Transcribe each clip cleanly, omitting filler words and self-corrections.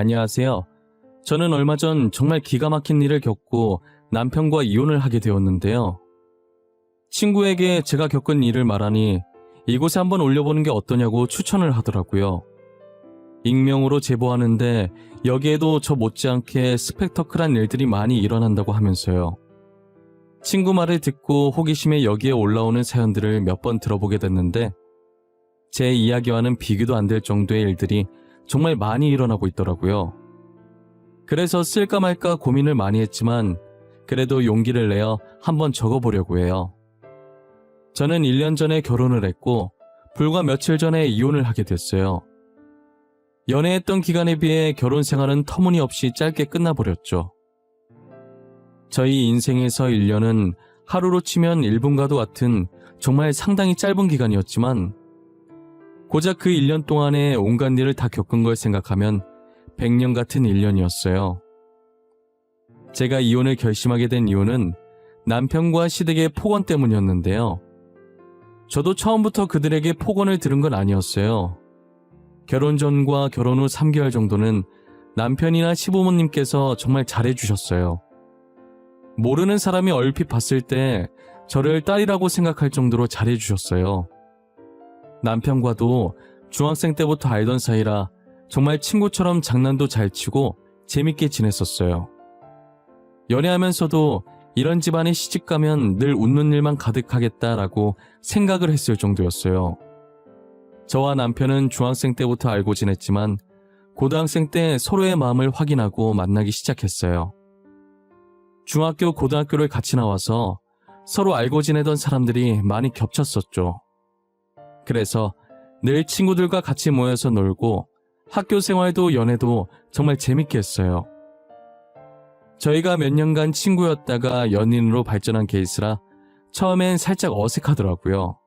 안녕하세요. 저는 얼마 전 정말 기가 막힌 일을 겪고 남편과 이혼을 하게 되었는데요. 친구에게 제가 겪은 일을 말하니 이곳에 한번 올려보는 게 어떠냐고 추천을 하더라고요. 익명으로 제보하는데 여기에도 저 못지않게 스펙터클한 일들이 많이 일어난다고 하면서요. 친구 말을 듣고 호기심에 여기에 올라오는 사연들을 몇 번 들어보게 됐는데 제 이야기와는 비교도 안 될 정도의 일들이 정말 많이 일어나고 있더라고요. 그래서 쓸까 말까 고민을 많이 했지만 그래도 용기를 내어 한번 적어보려고 해요. 저는 1년 전에 결혼을 했고 불과 며칠 전에 이혼을 하게 됐어요. 연애했던 기간에 비해 결혼 생활은 터무니없이 짧게 끝나버렸죠. 저희 인생에서 1년은 하루로 치면 1분과도 같은 정말 상당히 짧은 기간이었지만 고작 그 1년 동안에 온갖 일을 다 겪은 걸 생각하면 100년 같은 1년이었어요. 제가 이혼을 결심하게 된 이유는 남편과 시댁의 폭언 때문이었는데요. 저도 처음부터 그들에게 폭언을 들은 건 아니었어요. 결혼 전과 결혼 후 3개월 정도는 남편이나 시부모님께서 정말 잘해주셨어요. 모르는 사람이 얼핏 봤을 때 저를 딸이라고 생각할 정도로 잘해주셨어요. 남편과도 중학생 때부터 알던 사이라 정말 친구처럼 장난도 잘 치고 재밌게 지냈었어요. 연애하면서도 이런 집안에 시집가면 늘 웃는 일만 가득하겠다라고 생각을 했을 정도였어요. 저와 남편은 중학생 때부터 알고 지냈지만 고등학생 때 서로의 마음을 확인하고 만나기 시작했어요. 중학교, 고등학교를 같이 나와서 서로 알고 지내던 사람들이 많이 겹쳤었죠. 그래서 늘 친구들과 같이 모여서 놀고 학교 생활도 연애도 정말 재밌게 했어요. 저희가 몇 년간 친구였다가 연인으로 발전한 케이스라 처음엔 살짝 어색하더라고요.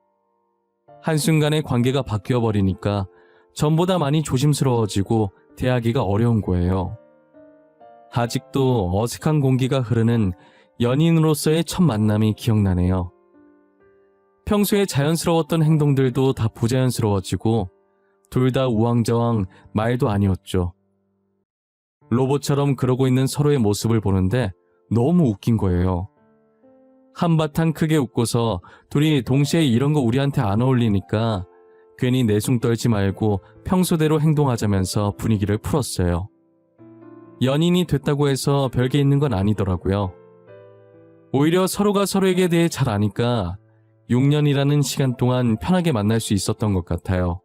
한순간에 관계가 바뀌어버리니까 전보다 많이 조심스러워지고 대하기가 어려운 거예요. 아직도 어색한 공기가 흐르는 연인으로서의 첫 만남이 기억나네요. 평소에 자연스러웠던 행동들도 다 부자연스러워지고 둘 다 우왕좌왕 말도 아니었죠. 로봇처럼 그러고 있는 서로의 모습을 보는데 너무 웃긴 거예요. 한바탕 크게 웃고서 둘이 동시에 이런 거 우리한테 안 어울리니까 괜히 내숭 떨지 말고 평소대로 행동하자면서 분위기를 풀었어요. 연인이 됐다고 해서 별게 있는 건 아니더라고요. 오히려 서로가 서로에게 대해 잘 아니까 6년이라는 시간 동안 편하게 만날 수 있었던 것 같아요.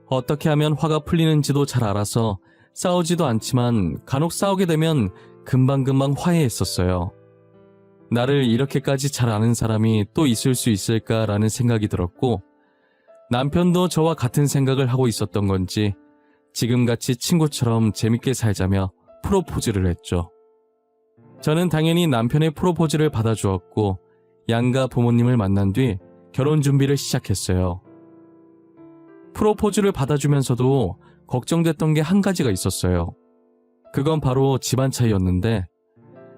어떻게 하면 화가 풀리는지도 잘 알아서 싸우지도 않지만 간혹 싸우게 되면 금방금방 화해했었어요. 나를 이렇게까지 잘 아는 사람이 또 있을 수 있을까라는 생각이 들었고 남편도 저와 같은 생각을 하고 있었던 건지 지금같이 친구처럼 재밌게 살자며 프로포즈를 했죠. 저는 당연히 남편의 프로포즈를 받아주었고 양가 부모님을 만난 뒤 결혼 준비를 시작했어요. 프로포즈를 받아주면서도 걱정됐던 게 한 가지가 있었어요. 그건 바로 집안 차이였는데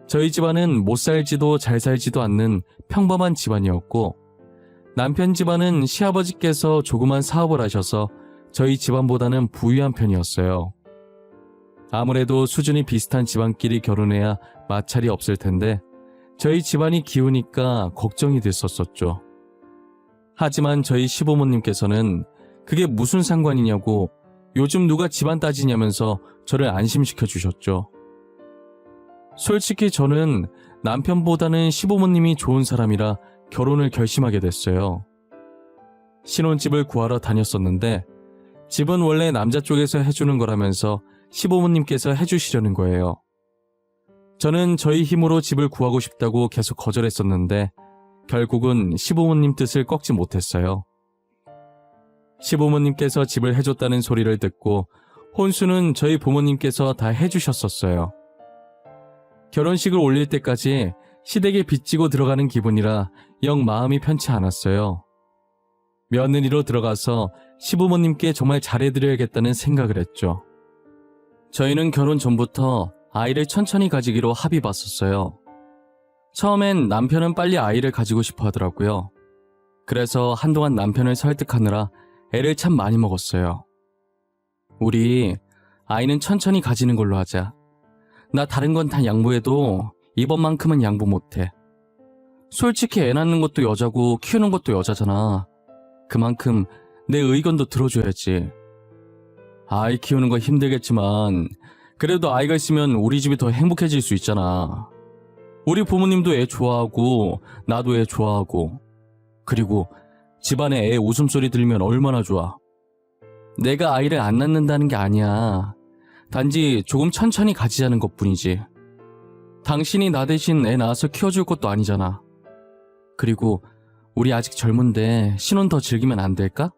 저희 집안은 못 살지도 잘 살지도 않는 평범한 집안이었고 남편 집안은 시아버지께서 조그만 사업을 하셔서 저희 집안보다는 부유한 편이었어요. 아무래도 수준이 비슷한 집안끼리 결혼해야 마찰이 없을 텐데 저희 집안이 기우니까 걱정이 됐었죠. 하지만 저희 시부모님께서는 그게 무슨 상관이냐고 요즘 누가 집안 따지냐면서 저를 안심시켜 주셨죠. 솔직히 저는 남편보다는 시부모님이 좋은 사람이라 결혼을 결심하게 됐어요. 신혼집을 구하러 다녔었는데 집은 원래 남자 쪽에서 해주는 거라면서 시부모님께서 해주시려는 거예요. 저는 저희 힘으로 집을 구하고 싶다고 계속 거절했었는데 결국은 시부모님 뜻을 꺾지 못했어요. 시부모님께서 집을 해줬다는 소리를 듣고 혼수는 저희 부모님께서 다 해주셨었어요. 결혼식을 올릴 때까지 시댁에 빚지고 들어가는 기분이라 영 마음이 편치 않았어요. 며느리로 들어가서 시부모님께 정말 잘해드려야겠다는 생각을 했죠. 저희는 결혼 전부터 아이를 천천히 가지기로 합의 봤었어요. 처음엔 남편은 빨리 아이를 가지고 싶어 하더라고요. 그래서 한동안 남편을 설득하느라 애를 참 많이 먹었어요. 우리 아이는 천천히 가지는 걸로 하자. 나 다른 건 다 양보해도 이번만큼은 양보 못해. 솔직히 애 낳는 것도 여자고 키우는 것도 여자잖아. 그만큼 내 의견도 들어줘야지. 아이 키우는 거 힘들겠지만 그래도 아이가 있으면 우리 집이 더 행복해질 수 있잖아. 우리 부모님도 애 좋아하고 나도 애 좋아하고 그리고 집안에 애 웃음소리 들리면 얼마나 좋아. 내가 아이를 안 낳는다는 게 아니야. 단지 조금 천천히 가지자는 것뿐이지. 당신이 나 대신 애 낳아서 키워줄 것도 아니잖아. 그리고 우리 아직 젊은데 신혼 더 즐기면 안 될까?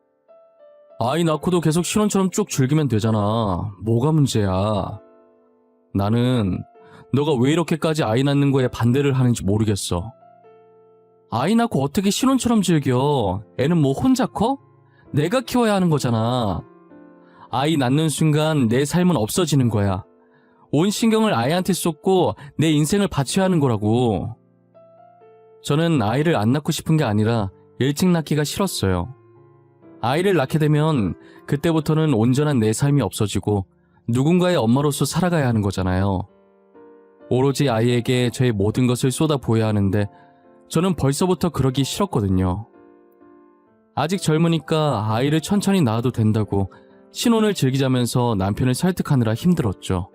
아이 낳고도 계속 신혼처럼 쭉 즐기면 되잖아. 뭐가 문제야. 나는 너가 왜 이렇게까지 아이 낳는 거에 반대를 하는지 모르겠어. 아이 낳고 어떻게 신혼처럼 즐겨? 애는 뭐 혼자 커? 내가 키워야 하는 거잖아. 아이 낳는 순간 내 삶은 없어지는 거야. 온 신경을 아이한테 쏟고 내 인생을 바쳐야 하는 거라고. 저는 아이를 안 낳고 싶은 게 아니라 일찍 낳기가 싫었어요. 아이를 낳게 되면 그때부터는 온전한 내 삶이 없어지고 누군가의 엄마로서 살아가야 하는 거잖아요. 오로지 아이에게 저의 모든 것을 쏟아부어야 하는데 저는 벌써부터 그러기 싫었거든요. 아직 젊으니까 아이를 천천히 낳아도 된다고 신혼을 즐기자면서 남편을 설득하느라 힘들었죠.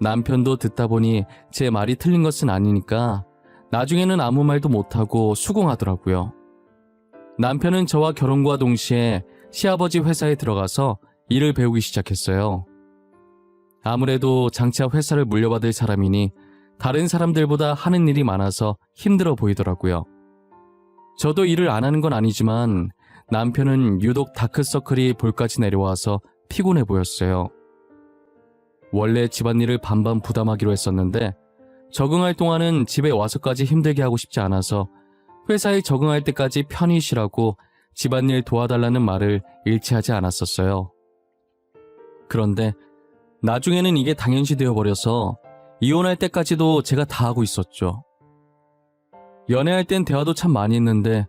남편도 듣다 보니 제 말이 틀린 것은 아니니까 나중에는 아무 말도 못하고 수긍하더라고요. 남편은 저와 결혼과 동시에 시아버지 회사에 들어가서 일을 배우기 시작했어요. 아무래도 장차 회사를 물려받을 사람이니 다른 사람들보다 하는 일이 많아서 힘들어 보이더라고요. 저도 일을 안 하는 건 아니지만 남편은 유독 다크서클이 볼까지 내려와서 피곤해 보였어요. 원래 집안일을 반반 부담하기로 했었는데 적응할 동안은 집에 와서까지 힘들게 하고 싶지 않아서 회사에 적응할 때까지 편히 쉬라고 집안일 도와달라는 말을 일치하지 않았었어요. 그런데 나중에는 이게 당연시 되어버려서 이혼할 때까지도 제가 다 하고 있었죠. 연애할 땐 대화도 참 많이 했는데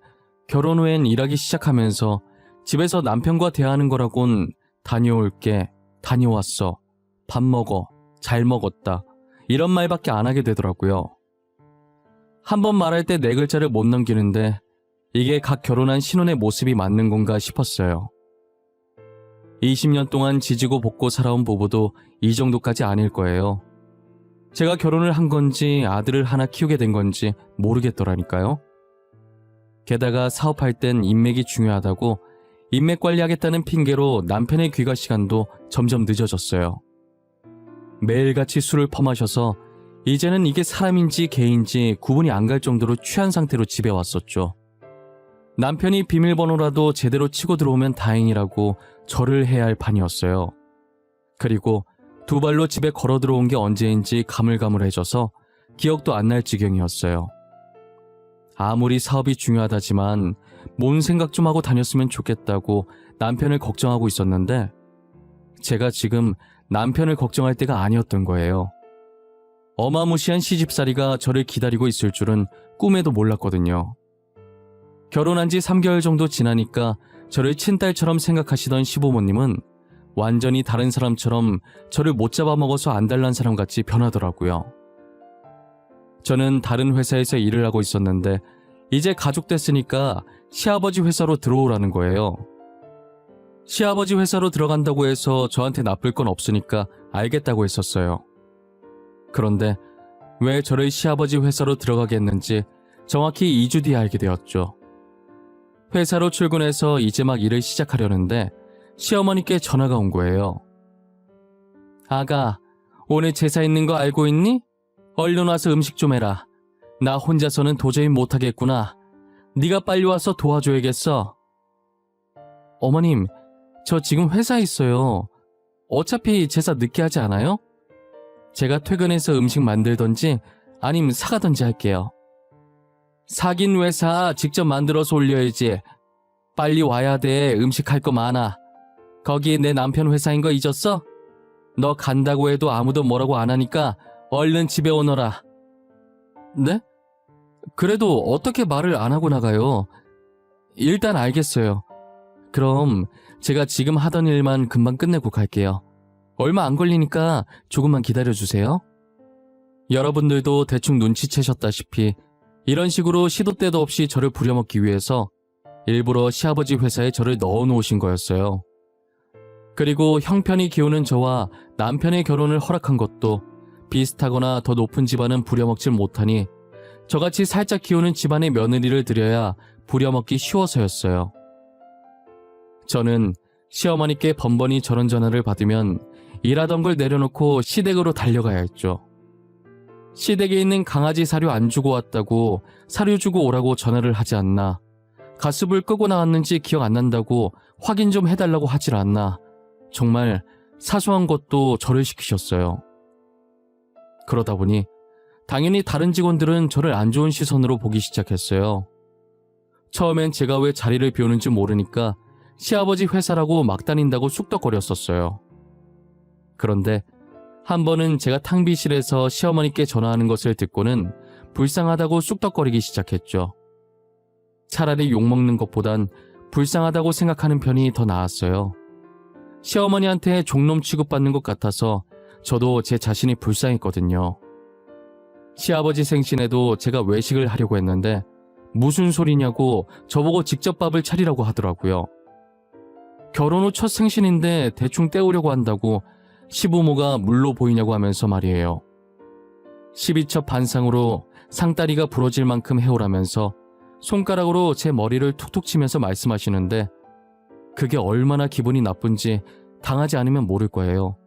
결혼 후엔 일하기 시작하면서 집에서 남편과 대화하는 거라곤 다녀올게, 다녀왔어, 밥 먹어, 잘 먹었다 이런 말밖에 안 하게 되더라고요. 한 번 말할 때 4글자를 못 넘기는데 이게 각 결혼한 신혼의 모습이 맞는 건가 싶었어요. 20년 동안 지지고 볶고 살아온 부부도 이 정도까지 아닐 거예요. 제가 결혼을 한 건지 아들을 하나 키우게 된 건지 모르겠더라니까요. 게다가 사업할 땐 인맥이 중요하다고 인맥 관리하겠다는 핑계로 남편의 귀가 시간도 점점 늦어졌어요. 매일같이 술을 퍼마셔서 이제는 이게 사람인지 개인지 구분이 안 갈 정도로 취한 상태로 집에 왔었죠. 남편이 비밀번호라도 제대로 치고 들어오면 다행이라고 절을 해야 할 판이었어요. 그리고 2발로 집에 걸어 들어온 게 언제인지 가물가물해져서 기억도 안 날 지경이었어요. 아무리 사업이 중요하다지만 뭔 생각 좀 하고 다녔으면 좋겠다고 남편을 걱정하고 있었는데 제가 지금 남편을 걱정할 때가 아니었던 거예요. 어마무시한 시집살이가 저를 기다리고 있을 줄은 꿈에도 몰랐거든요. 결혼한 지 3개월 정도 지나니까 저를 친딸처럼 생각하시던 시부모님은 완전히 다른 사람처럼 저를 못 잡아먹어서 안달난 사람같이 변하더라고요. 저는 다른 회사에서 일을 하고 있었는데 이제 가족 됐으니까 시아버지 회사로 들어오라는 거예요. 시아버지 회사로 들어간다고 해서 저한테 나쁠 건 없으니까 알겠다고 했었어요. 그런데 왜 저를 시아버지 회사로 들어가게 했는지 정확히 2주 뒤에 알게 되었죠. 회사로 출근해서 이제 막 일을 시작하려는데 시어머니께 전화가 온 거예요. 아가, 오늘 제사 있는 거 알고 있니? 얼른 와서 음식 좀 해라. 나 혼자서는 도저히 못하겠구나. 네가 빨리 와서 도와줘야겠어. 어머님, 저 지금 회사에 있어요. 어차피 제사 늦게 하지 않아요? 제가 퇴근해서 음식 만들던지 아님 사가던지 할게요. 사긴 왜 사? 직접 만들어서 올려야지. 빨리 와야 돼. 음식 할 거 많아. 거기 내 남편 회사인 거 잊었어? 너 간다고 해도 아무도 뭐라고 안 하니까 얼른 집에 오너라. 네? 그래도 어떻게 말을 안 하고 나가요? 일단 알겠어요. 그럼 제가 지금 하던 일만 금방 끝내고 갈게요. 얼마 안 걸리니까 조금만 기다려주세요. 여러분들도 대충 눈치채셨다시피 이런 식으로 시도 때도 없이 저를 부려먹기 위해서 일부러 시아버지 회사에 저를 넣어놓으신 거였어요. 그리고 형편이 기우는 저와 남편의 결혼을 허락한 것도 비슷하거나 더 높은 집안은 부려먹질 못하니 저같이 살짝 기우는 집안의 며느리를 들여야 부려먹기 쉬워서였어요. 저는 시어머니께 번번이 저런 전화를 받으면 일하던 걸 내려놓고 시댁으로 달려가야 했죠. 시댁에 있는 강아지 사료 안 주고 왔다고 사료 주고 오라고 전화를 하지 않나, 가스불 끄고 나왔는지 기억 안 난다고 확인 좀 해달라고 하질 않나, 정말 사소한 것도 저를 시키셨어요. 그러다 보니 당연히 다른 직원들은 저를 안 좋은 시선으로 보기 시작했어요. 처음엔 제가 왜 자리를 비우는지 모르니까 시아버지 회사라고 막 다닌다고 쑥덕거렸었어요. 그런데 한 번은 제가 탕비실에서 시어머니께 전화하는 것을 듣고는 불쌍하다고 쑥덕거리기 시작했죠. 차라리 욕먹는 것보단 불쌍하다고 생각하는 편이 더 나았어요. 시어머니한테 종놈 취급받는 것 같아서 저도 제 자신이 불쌍했거든요. 시아버지 생신에도 제가 외식을 하려고 했는데 무슨 소리냐고 저보고 직접 밥을 차리라고 하더라고요. 결혼 후 첫 생신인데 대충 때우려고 한다고 시부모가 물로 보이냐고 하면서 말이에요. 12첩 반상으로 상다리가 부러질 만큼 해오라면서 손가락으로 제 머리를 툭툭 치면서 말씀하시는데 그게 얼마나 기분이 나쁜지 당하지 않으면 모를 거예요.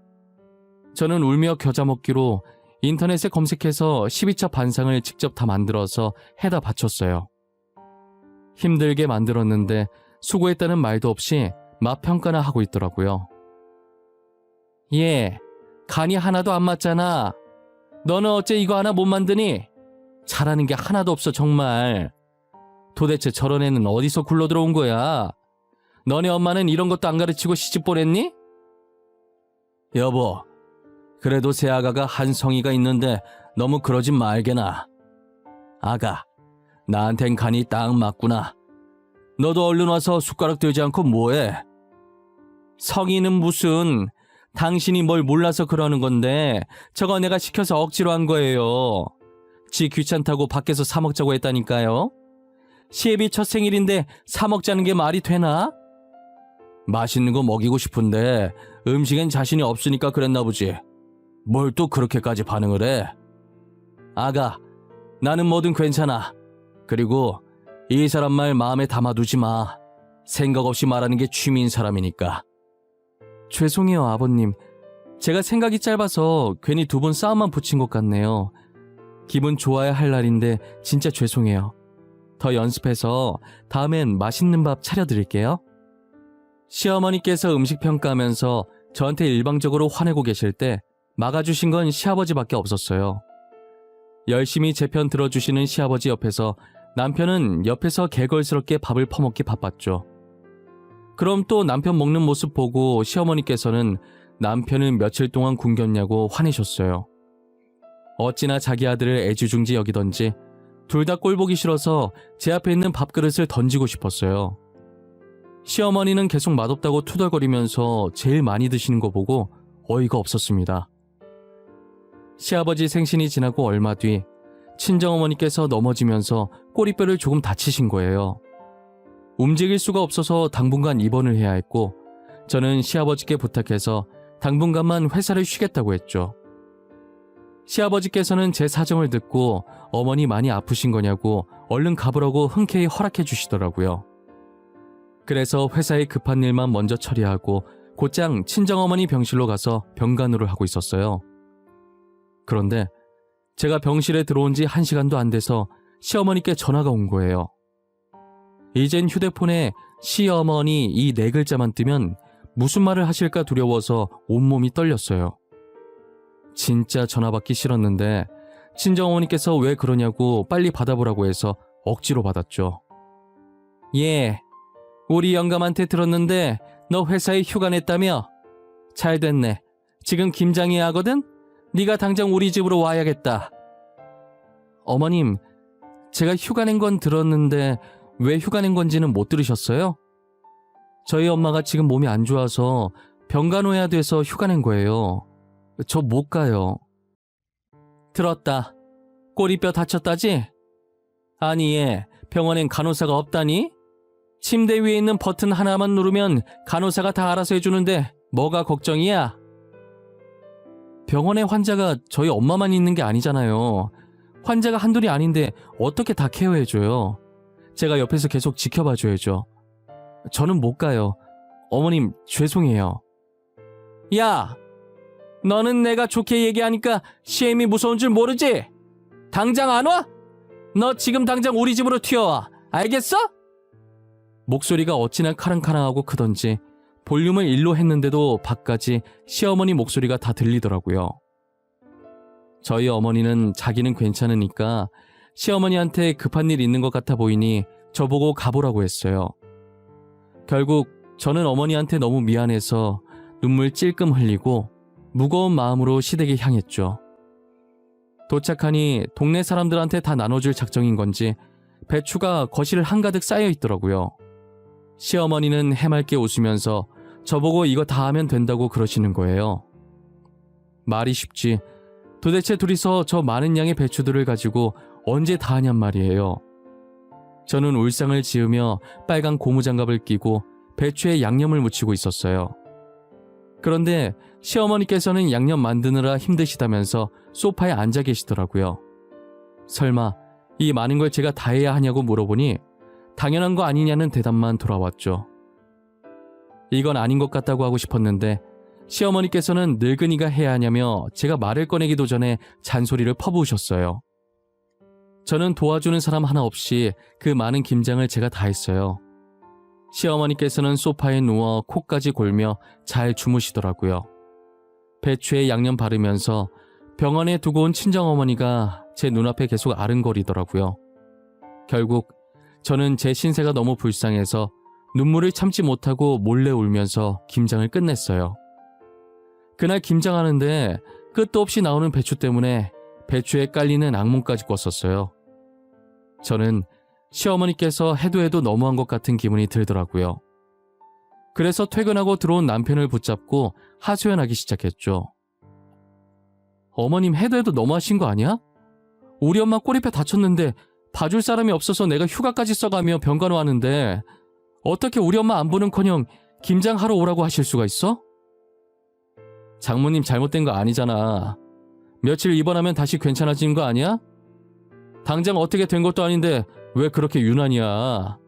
저는 울며 겨자 먹기로 인터넷에 검색해서 12첩 반상을 직접 다 만들어서 해다 바쳤어요. 힘들게 만들었는데 수고했다는 말도 없이 맛 평가나 하고 있더라고요. 얘, 간이 하나도 안 맞잖아. 너는 어째 이거 하나 못 만드니? 잘하는 게 하나도 없어 정말. 도대체 저런 애는 어디서 굴러 들어온 거야? 너네 엄마는 이런 것도 안 가르치고 시집 보냈니? 여보, 그래도 새 아가가 한 성의가 있는데 너무 그러진 말게나. 아가, 나한텐 간이 딱 맞구나. 너도 얼른 와서 숟가락 들지 않고 뭐해? 성의는 무슨, 당신이 뭘 몰라서 그러는 건데 저거 내가 시켜서 억지로 한 거예요. 지 귀찮다고 밖에서 사 먹자고 했다니까요. 시애비 첫 생일인데 사 먹자는 게 말이 되나? 맛있는 거 먹이고 싶은데 음식엔 자신이 없으니까 그랬나 보지. 뭘 또 그렇게까지 반응을 해? 아가, 나는 뭐든 괜찮아. 그리고 이 사람 말 마음에 담아두지 마. 생각 없이 말하는 게 취미인 사람이니까. 죄송해요, 아버님. 제가 생각이 짧아서 괜히 두 분 싸움만 붙인 것 같네요. 기분 좋아야 할 날인데 진짜 죄송해요. 더 연습해서 다음엔 맛있는 밥 차려드릴게요. 시어머니께서 음식 평가하면서 저한테 일방적으로 화내고 계실 때 막아주신 건 시아버지밖에 없었어요. 열심히 제 편 들어주시는 시아버지 옆에서 남편은 옆에서 개걸스럽게 밥을 퍼먹기 바빴죠. 그럼 또 남편 먹는 모습 보고 시어머니께서는 남편은 며칠 동안 굶겼냐고 화내셨어요. 어찌나 자기 아들을 애지중지 여기던지 둘 다 꼴보기 싫어서 제 앞에 있는 밥그릇을 던지고 싶었어요. 시어머니는 계속 맛없다고 투덜거리면서 제일 많이 드시는 거 보고 어이가 없었습니다. 시아버지 생신이 지나고 얼마 뒤 친정어머니께서 넘어지면서 꼬리뼈를 조금 다치신 거예요. 움직일 수가 없어서 당분간 입원을 해야 했고 저는 시아버지께 부탁해서 당분간만 회사를 쉬겠다고 했죠. 시아버지께서는 제 사정을 듣고 어머니 많이 아프신 거냐고 얼른 가보라고 흔쾌히 허락해 주시더라고요. 그래서 회사에 급한 일만 먼저 처리하고 곧장 친정어머니 병실로 가서 병간호를 하고 있었어요. 그런데 제가 병실에 들어온 지 1시간도 안 돼서 시어머니께 전화가 온 거예요. 이젠 휴대폰에 시어머니 이 4글자만 뜨면 무슨 말을 하실까 두려워서 온몸이 떨렸어요. 진짜 전화 받기 싫었는데 친정어머니께서 왜 그러냐고 빨리 받아보라고 해서 억지로 받았죠. 예, 우리 영감한테 들었는데 너 회사에 휴가 냈다며? 잘 됐네. 지금 김장이 하거든? 네가 당장 우리 집으로 와야겠다. 어머님, 제가 휴가 낸 건 들었는데 왜 휴가 낸 건지는 못 들으셨어요? 저희 엄마가 지금 몸이 안 좋아서 병간호해야 돼서 휴가 낸 거예요. 저 못 가요. 들었다. 꼬리뼈 다쳤다지? 아니 얘 병원엔 간호사가 없다니? 침대 위에 있는 버튼 하나만 누르면 간호사가 다 알아서 해주는데 뭐가 걱정이야? 병원에 환자가 저희 엄마만 있는 게 아니잖아요. 환자가 한둘이 아닌데 어떻게 다 케어해줘요. 제가 옆에서 계속 지켜봐줘야죠. 저는 못 가요. 어머님 죄송해요. 야! 너는 내가 좋게 얘기하니까 시엠이 무서운 줄 모르지? 당장 안 와? 너 지금 당장 우리 집으로 튀어와. 알겠어? 목소리가 어찌나 카랑카랑하고 크던지 볼륨을 1로 했는데도 밖까지 시어머니 목소리가 다 들리더라고요. 저희 어머니는 자기는 괜찮으니까 시어머니한테 급한 일 있는 것 같아 보이니 저보고 가보라고 했어요. 결국 저는 어머니한테 너무 미안해서 눈물 찔끔 흘리고 무거운 마음으로 시댁에 향했죠. 도착하니 동네 사람들한테 다 나눠줄 작정인 건지 배추가 거실 한가득 쌓여 있더라고요. 시어머니는 해맑게 웃으면서 저보고 이거 다 하면 된다고 그러시는 거예요. 말이 쉽지. 도대체 둘이서 저 많은 양의 배추들을 가지고 언제 다 하냔 말이에요. 저는 울상을 지으며 빨간 고무장갑을 끼고 배추에 양념을 묻히고 있었어요. 그런데 시어머니께서는 양념 만드느라 힘드시다면서 소파에 앉아 계시더라고요. 설마 이 많은 걸 제가 다 해야 하냐고 물어보니 당연한 거 아니냐는 대답만 돌아왔죠. 이건 아닌 것 같다고 하고 싶었는데 시어머니께서는 늙은이가 해야 하냐며 제가 말을 꺼내기도 전에 잔소리를 퍼부으셨어요. 저는 도와주는 사람 하나 없이 그 많은 김장을 제가 다 했어요. 시어머니께서는 소파에 누워 코까지 골며 잘 주무시더라고요. 배추에 양념 바르면서 병원에 두고 온 친정어머니가 제 눈앞에 계속 아른거리더라고요. 결국 저는 제 신세가 너무 불쌍해서 눈물을 참지 못하고 몰래 울면서 김장을 끝냈어요. 그날 김장하는데 끝도 없이 나오는 배추 때문에 배추에 깔리는 악몽까지 꿨었어요. 저는 시어머니께서 해도 너무한 것 같은 기분이 들더라고요. 그래서 퇴근하고 들어온 남편을 붙잡고 하소연하기 시작했죠. 어머님 해도 너무하신 거 아니야? 우리 엄마 꼬리뼈 다쳤는데 봐줄 사람이 없어서 내가 휴가까지 써가며 병간호하는데 어떻게 우리 엄마 안 보는커녕 김장하러 오라고 하실 수가 있어? 장모님 잘못된 거 아니잖아. 며칠 입원하면 다시 괜찮아지는 거 아니야? 당장 어떻게 된 것도 아닌데 왜 그렇게 유난이야.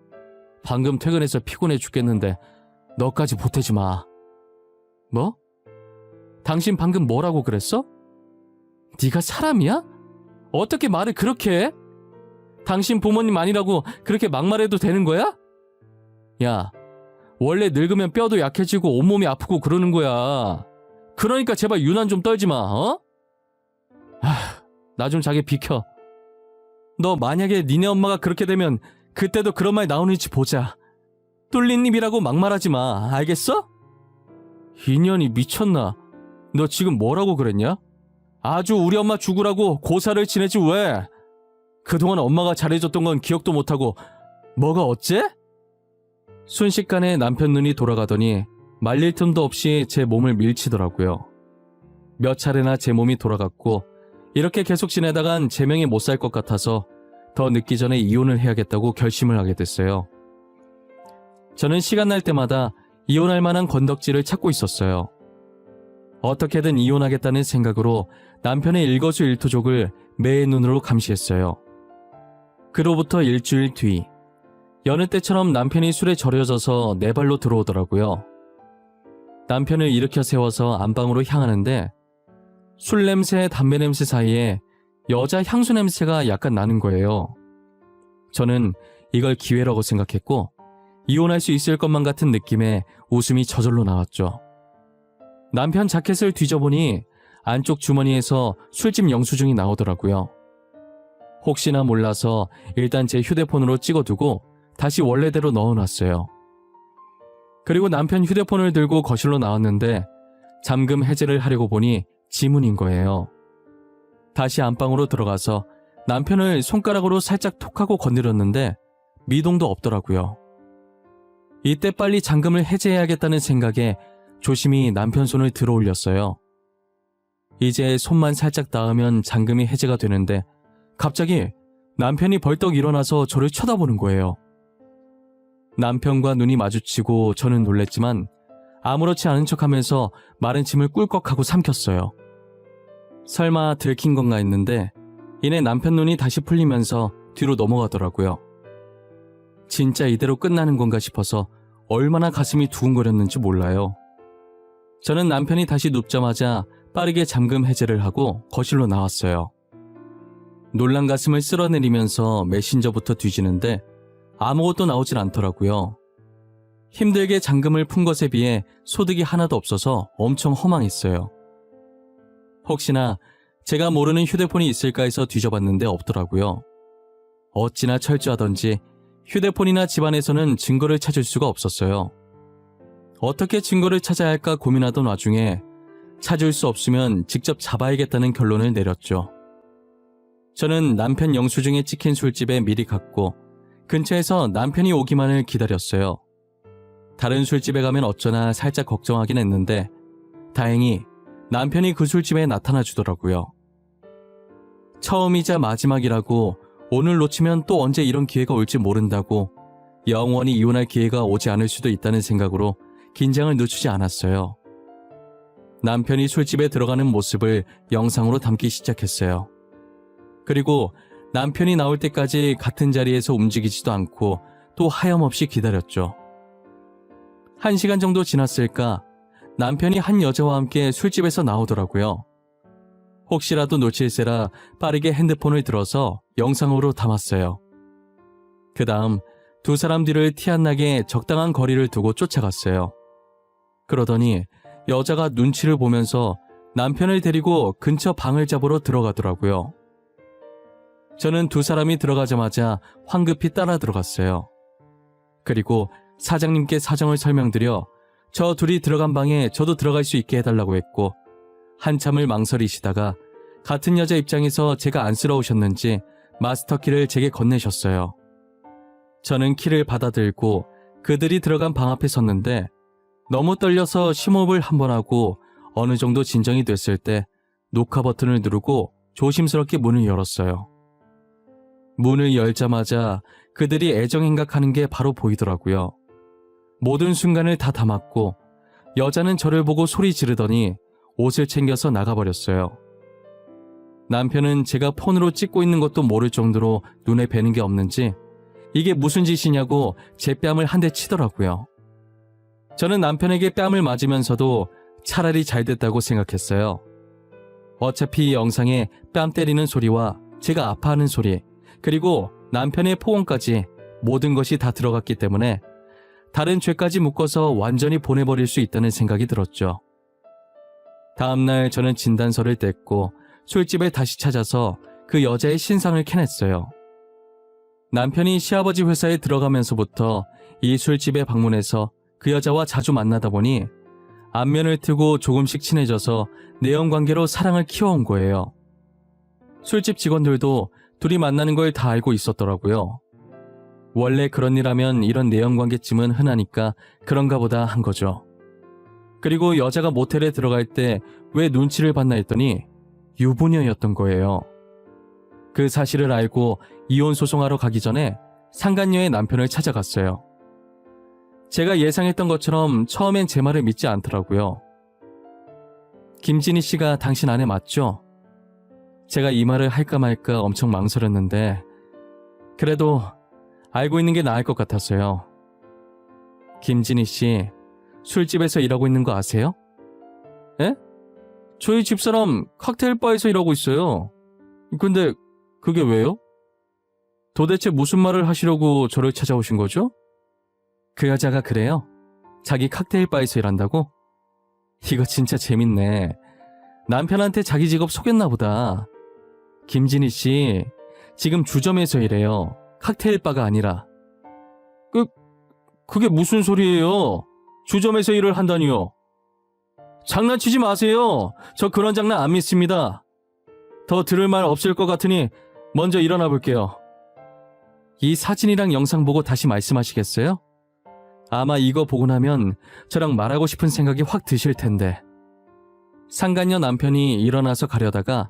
방금 퇴근해서 피곤해 죽겠는데 너까지 보태지 마. 뭐? 당신 방금 뭐라고 그랬어? 네가 사람이야? 어떻게 말을 그렇게 해? 당신 부모님 아니라고 그렇게 막말해도 되는 거야? 야, 원래 늙으면 뼈도 약해지고 온몸이 아프고 그러는 거야. 그러니까 제발 유난 좀 떨지 마, 어? 나 좀 자기 비켜. 너 만약에 니네 엄마가 그렇게 되면 그때도 그런 말 나오는지 보자. 뚫린 입이라고 막말하지 마, 알겠어? 인연이 미쳤나? 너 지금 뭐라고 그랬냐? 아주 우리 엄마 죽으라고 고사를 지내지 왜? 그동안 엄마가 잘해줬던 건 기억도 못하고 뭐가 어째? 순식간에 남편 눈이 돌아가더니 말릴 틈도 없이 제 몸을 밀치더라고요. 몇 차례나 제 몸이 돌아갔고 이렇게 계속 지내다간 제 명이 못 살 것 같아서 더 늦기 전에 이혼을 해야겠다고 결심을 하게 됐어요. 저는 시간 날 때마다 이혼할 만한 건덕지를 찾고 있었어요. 어떻게든 이혼하겠다는 생각으로 남편의 일거수일투족을 매의 눈으로 감시했어요. 그로부터 일주일 뒤, 여느 때처럼 남편이 술에 절여져서 내 발로 들어오더라고요. 남편을 일으켜 세워서 안방으로 향하는데 술 냄새, 담배 냄새 사이에 여자 향수 냄새가 약간 나는 거예요. 저는 이걸 기회라고 생각했고 이혼할 수 있을 것만 같은 느낌에 웃음이 저절로 나왔죠. 남편 자켓을 뒤져보니 안쪽 주머니에서 술집 영수증이 나오더라고요. 혹시나 몰라서 일단 제 휴대폰으로 찍어두고 다시 원래대로 넣어놨어요. 그리고 남편 휴대폰을 들고 거실로 나왔는데 잠금 해제를 하려고 보니 지문인 거예요. 다시 안방으로 들어가서 남편을 손가락으로 살짝 톡하고 건드렸는데 미동도 없더라고요. 이때 빨리 잠금을 해제해야겠다는 생각에 조심히 남편 손을 들어 올렸어요. 이제 손만 살짝 닿으면 잠금이 해제가 되는데 갑자기 남편이 벌떡 일어나서 저를 쳐다보는 거예요. 남편과 눈이 마주치고 저는 놀랬지만 아무렇지 않은 척하면서 마른 침을 꿀꺽하고 삼켰어요. 설마 들킨 건가 했는데 이내 남편 눈이 다시 풀리면서 뒤로 넘어가더라고요. 진짜 이대로 끝나는 건가 싶어서 얼마나 가슴이 두근거렸는지 몰라요. 저는 남편이 다시 눕자마자 빠르게 잠금 해제를 하고 거실로 나왔어요. 놀란 가슴을 쓸어내리면서 메신저부터 뒤지는데 아무것도 나오질 않더라고요. 힘들게 잠금을 푼 것에 비해 소득이 하나도 없어서 엄청 허망했어요. 혹시나 제가 모르는 휴대폰이 있을까 해서 뒤져봤는데 없더라고요. 어찌나 철저하던지 휴대폰이나 집안에서는 증거를 찾을 수가 없었어요. 어떻게 증거를 찾아야 할까 고민하던 와중에 찾을 수 없으면 직접 잡아야겠다는 결론을 내렸죠. 저는 남편 영수증에 찍힌 술집에 미리 갔고 근처에서 남편이 오기만을 기다렸어요. 다른 술집에 가면 어쩌나 살짝 걱정하긴 했는데 다행히 남편이 그 술집에 나타나 주더라고요. 처음이자 마지막이라고 오늘 놓치면 또 언제 이런 기회가 올지 모른다고 영원히 이혼할 기회가 오지 않을 수도 있다는 생각으로 긴장을 늦추지 않았어요. 남편이 술집에 들어가는 모습을 영상으로 담기 시작했어요. 그리고 남편이 나올 때까지 같은 자리에서 움직이지도 않고 또 하염없이 기다렸죠. 1시간 정도 지났을까 남편이 한 여자와 함께 술집에서 나오더라고요. 혹시라도 놓칠세라 빠르게 핸드폰을 들어서 영상으로 담았어요. 그 다음 두 사람 뒤를 티 안 나게 적당한 거리를 두고 쫓아갔어요. 그러더니 여자가 눈치를 보면서 남편을 데리고 근처 방을 잡으러 들어가더라고요. 저는 두 사람이 들어가자마자 황급히 따라 들어갔어요. 그리고 사장님께 사정을 설명드려 저 둘이 들어간 방에 저도 들어갈 수 있게 해달라고 했고 한참을 망설이시다가 같은 여자 입장에서 제가 안쓰러우셨는지 마스터키를 제게 건네셨어요. 저는 키를 받아들고 그들이 들어간 방 앞에 섰는데 너무 떨려서 심호흡을 한 번 하고 어느 정도 진정이 됐을 때 녹화 버튼을 누르고 조심스럽게 문을 열었어요. 문을 열자마자 그들이 애정행각하는 게 바로 보이더라고요. 모든 순간을 다 담았고 여자는 저를 보고 소리 지르더니 옷을 챙겨서 나가버렸어요. 남편은 제가 폰으로 찍고 있는 것도 모를 정도로 눈에 뵈는 게 없는지 이게 무슨 짓이냐고 제 뺨을 한 대 치더라고요. 저는 남편에게 뺨을 맞으면서도 차라리 잘 됐다고 생각했어요. 어차피 이 영상에 뺨 때리는 소리와 제가 아파하는 소리 그리고 남편의 포옹까지 모든 것이 다 들어갔기 때문에 다른 죄까지 묶어서 완전히 보내버릴 수 있다는 생각이 들었죠. 다음날 저는 진단서를 뗐고 술집에 다시 찾아서 그 여자의 신상을 캐냈어요. 남편이 시아버지 회사에 들어가면서부터 이 술집에 방문해서 그 여자와 자주 만나다 보니 안면을 트고 조금씩 친해져서 내연관계로 사랑을 키워온 거예요. 술집 직원들도 둘이 만나는 걸 다 알고 있었더라고요. 원래 그런 일 하면 이런 내연관계쯤은 흔하니까 그런가 보다 한 거죠. 그리고 여자가 모텔에 들어갈 때 왜 눈치를 봤나 했더니 유부녀였던 거예요. 그 사실을 알고 이혼 소송하러 가기 전에 상간녀의 남편을 찾아갔어요. 제가 예상했던 것처럼 처음엔 제 말을 믿지 않더라고요. 김진희 씨가 당신 아내 맞죠? 제가 이 말을 할까 말까 엄청 망설였는데 그래도 알고 있는 게 나을 것 같았어요. 김진희 씨, 술집에서 일하고 있는 거 아세요? 에? 저희 집사람 칵테일 바에서 일하고 있어요. 근데 그게 왜요? 도대체 무슨 말을 하시려고 저를 찾아오신 거죠? 그 여자가 그래요. 자기 칵테일 바에서 일한다고? 이거 진짜 재밌네. 남편한테 자기 직업 속였나 보다. 김진희 씨, 지금 주점에서 일해요. 칵테일 바가 아니라. 그게 무슨 소리예요? 주점에서 일을 한다니요? 장난치지 마세요. 저 그런 장난 안 믿습니다. 더 들을 말 없을 것 같으니 먼저 일어나 볼게요. 이 사진이랑 영상 보고 다시 말씀하시겠어요? 아마 이거 보고 나면 저랑 말하고 싶은 생각이 확 드실 텐데. 상간녀 남편이 일어나서 가려다가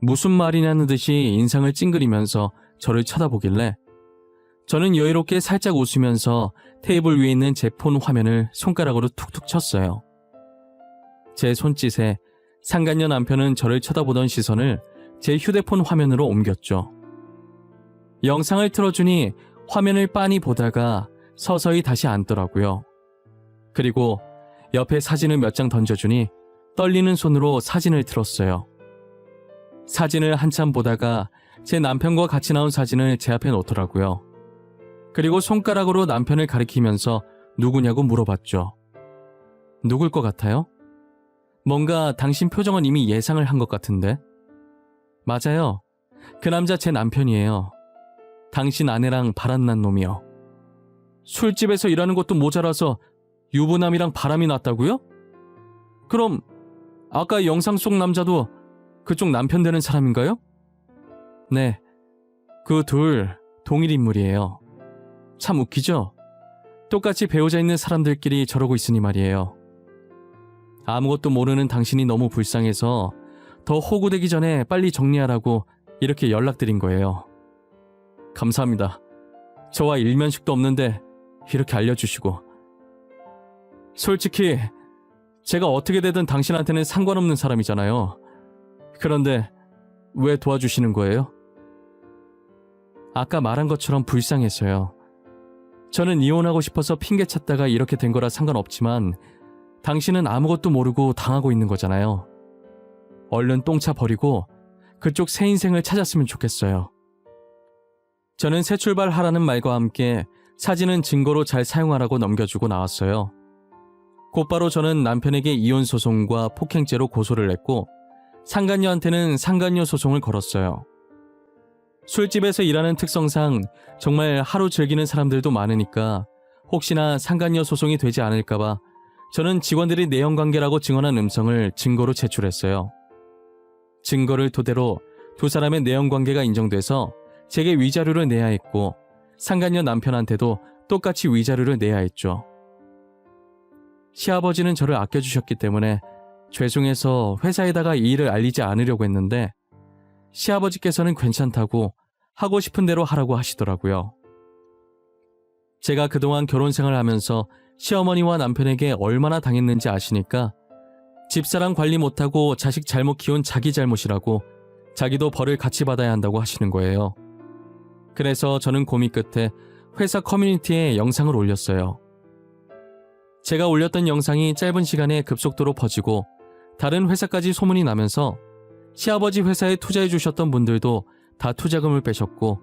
무슨 말이냐는 듯이 인상을 찡그리면서 저를 쳐다보길래 저는 여유롭게 살짝 웃으면서 테이블 위에 있는 제 폰 화면을 손가락으로 툭툭 쳤어요. 제 손짓에 상간녀 남편은 저를 쳐다보던 시선을 제 휴대폰 화면으로 옮겼죠. 영상을 틀어주니 화면을 빤히 보다가 서서히 다시 앉더라고요. 그리고 옆에 사진을 몇 장 던져주니 떨리는 손으로 사진을 틀었어요. 사진을 한참 보다가 제 남편과 같이 나온 사진을 제 앞에 놓더라고요. 그리고 손가락으로 남편을 가리키면서 누구냐고 물어봤죠. 누굴 것 같아요? 뭔가 당신 표정은 이미 예상을 한 것 같은데. 맞아요. 그 남자 제 남편이에요. 당신 아내랑 바람난 놈이요. 술집에서 일하는 것도 모자라서 유부남이랑 바람이 났다고요? 그럼 아까 영상 속 남자도 그쪽 남편 되는 사람인가요? 네, 그 둘 동일 인물이에요. 참 웃기죠? 똑같이 배우자 있는 사람들끼리 저러고 있으니 말이에요. 아무것도 모르는 당신이 너무 불쌍해서 더 호구되기 전에 빨리 정리하라고 이렇게 연락드린 거예요. 감사합니다. 저와 일면식도 없는데 이렇게 알려주시고. 솔직히 제가 어떻게 되든 당신한테는 상관없는 사람이잖아요. 그런데 왜 도와주시는 거예요? 아까 말한 것처럼 불쌍해서요. 저는 이혼하고 싶어서 핑계 찾다가 이렇게 된 거라 상관없지만 당신은 아무것도 모르고 당하고 있는 거잖아요. 얼른 똥차 버리고 그쪽 새 인생을 찾았으면 좋겠어요. 저는 새 출발하라는 말과 함께 사진은 증거로 잘 사용하라고 넘겨주고 나왔어요. 곧바로 저는 남편에게 이혼 소송과 폭행죄로 고소를 했고 상간녀한테는 상간녀 소송을 걸었어요. 술집에서 일하는 특성상 정말 하루 즐기는 사람들도 많으니까 혹시나 상간녀 소송이 되지 않을까봐 저는 직원들이 내연관계라고 증언한 음성을 증거로 제출했어요. 증거를 토대로 두 사람의 내연관계가 인정돼서 제게 위자료를 내야 했고 상간녀 남편한테도 똑같이 위자료를 내야 했죠. 시아버지는 저를 아껴주셨기 때문에 죄송해서 회사에다가 이 일을 알리지 않으려고 했는데 시아버지께서는 괜찮다고 하고 싶은 대로 하라고 하시더라고요. 제가 그동안 결혼 생활하면서 시어머니와 남편에게 얼마나 당했는지 아시니까 집사람 관리 못하고 자식 잘못 키운 자기 잘못이라고 자기도 벌을 같이 받아야 한다고 하시는 거예요. 그래서 저는 고민 끝에 회사 커뮤니티에 영상을 올렸어요. 제가 올렸던 영상이 짧은 시간에 급속도로 퍼지고 다른 회사까지 소문이 나면서 시아버지 회사에 투자해 주셨던 분들도 다 투자금을 빼셨고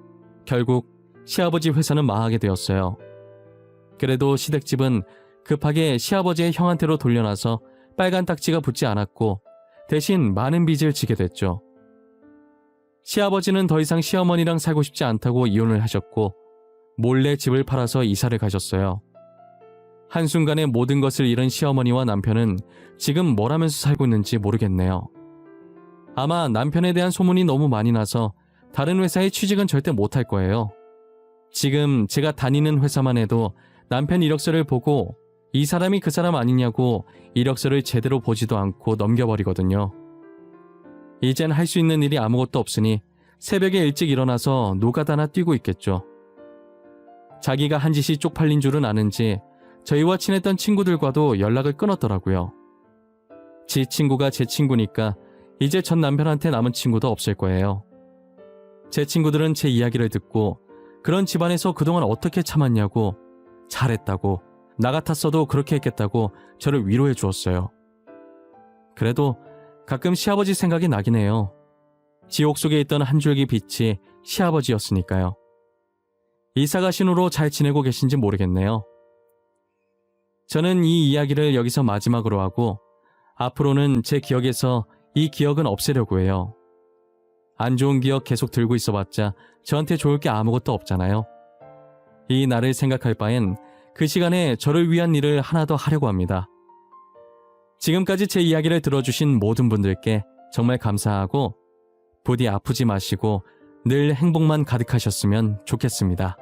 결국 시아버지 회사는 망하게 되었어요. 그래도 시댁집은 급하게 시아버지의 형한테로 돌려놔서 빨간 딱지가 붙지 않았고 대신 많은 빚을 지게 됐죠. 시아버지는 더 이상 시어머니랑 살고 싶지 않다고 이혼을 하셨고 몰래 집을 팔아서 이사를 가셨어요. 한순간에 모든 것을 잃은 시어머니와 남편은 지금 뭘 하면서 살고 있는지 모르겠네요. 아마 남편에 대한 소문이 너무 많이 나서 다른 회사에 취직은 절대 못할 거예요. 지금 제가 다니는 회사만 해도 남편 이력서를 보고 이 사람이 그 사람 아니냐고 이력서를 제대로 보지도 않고 넘겨버리거든요. 이젠 할 수 있는 일이 아무것도 없으니 새벽에 일찍 일어나서 노가다나 뛰고 있겠죠. 자기가 한 짓이 쪽팔린 줄은 아는지 저희와 친했던 친구들과도 연락을 끊었더라고요. 지 친구가 제 친구니까 이제 전 남편한테 남은 친구도 없을 거예요. 제 친구들은 제 이야기를 듣고 그런 집안에서 그동안 어떻게 참았냐고 잘했다고 나 같았어도 그렇게 했겠다고 저를 위로해 주었어요. 그래도 가끔 시아버지 생각이 나긴 해요. 지옥 속에 있던 한 줄기 빛이 시아버지였으니까요. 이사 가신 후로 잘 지내고 계신지 모르겠네요. 저는 이 이야기를 여기서 마지막으로 하고 앞으로는 제 기억에서 이 기억은 없애려고 해요. 안 좋은 기억 계속 들고 있어봤자 저한테 좋을 게 아무것도 없잖아요. 이 날을 생각할 바엔 그 시간에 저를 위한 일을 하나 더 하려고 합니다. 지금까지 제 이야기를 들어주신 모든 분들께 정말 감사하고 부디 아프지 마시고 늘 행복만 가득하셨으면 좋겠습니다.